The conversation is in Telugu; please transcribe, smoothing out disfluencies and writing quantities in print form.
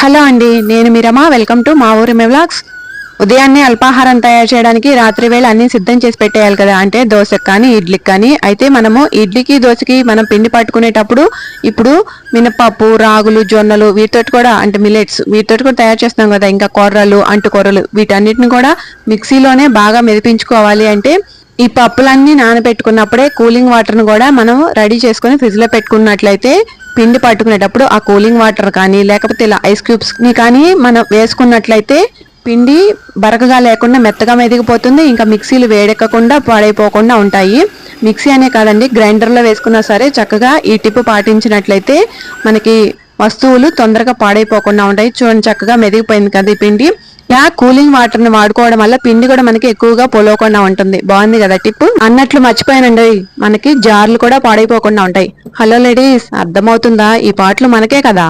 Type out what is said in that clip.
హలో అండి, నేను మీ రమ. వెల్కమ్ టు మా ఊరి వ్లాగ్స్. ఉదయాన్నే అల్పాహారం తయారు చేయడానికి రాత్రి వేళ అన్ని సిద్ధం చేసి పెట్టేయాలి కదా. అంటే దోశకి కానీ ఇడ్లీకి కానీ. అయితే మనము ఇడ్లీకి దోశకి మనం పిండి పట్టుకునేటప్పుడు ఇప్పుడు మినపప్పు, రాగులు, జొన్నలు వీటితో కూడా అంటే మిలెట్స్ వీటితో కూడా తయారు చేస్తాం కదా. ఇంకా కొర్రలు, అంటుకొర్రలు వీటన్నిటిని కూడా మిక్సీలోనే బాగా మెదిపించుకోవాలి. అంటే ఈ పప్పులన్నీ నానబెట్టుకున్నప్పుడే కూలింగ్ వాటర్ను కూడా మనం రెడీ చేసుకుని ఫ్రిడ్జ్ లో పెట్టుకున్నట్లయితే పిండి పట్టుకునేటప్పుడు ఆ కూలింగ్ వాటర్ కానీ లేకపోతే ఇలా ఐస్ క్యూబ్స్ ని కానీ మనం వేసుకున్నట్లయితే పిండి బరకగా లేకుండా మెత్తగా మెదిగిపోతుంది. ఇంకా మిక్సీలు వేడెక్కకుండా పాడైపోకుండా ఉంటాయి. మిక్సీ అనే కాదండి, గ్రైండర్లో వేసుకున్నా సరే చక్కగా ఈ టిప్ పాటించినట్లయితే మనకి వస్తువులు తొందరగా పాడైపోకుండా ఉంటాయి. చూడండి, చక్కగా మెదిగిపోయింది కదా ఈ పిండి. ఇలా కూలింగ్ వాటర్ ని వాడుకోవడం వల్ల పిండి కూడా మనకి ఎక్కువగా పొలవకుండా ఉంటుంది. బాగుంది కదా టిప్. అన్నట్లు మర్చిపోయానండి, మనకి జార్లు కూడా పాడైపోకుండా ఉంటాయి. హలో లేడీస్, అర్థమవుతుందా? ఈ పాటలు మనకే కదా.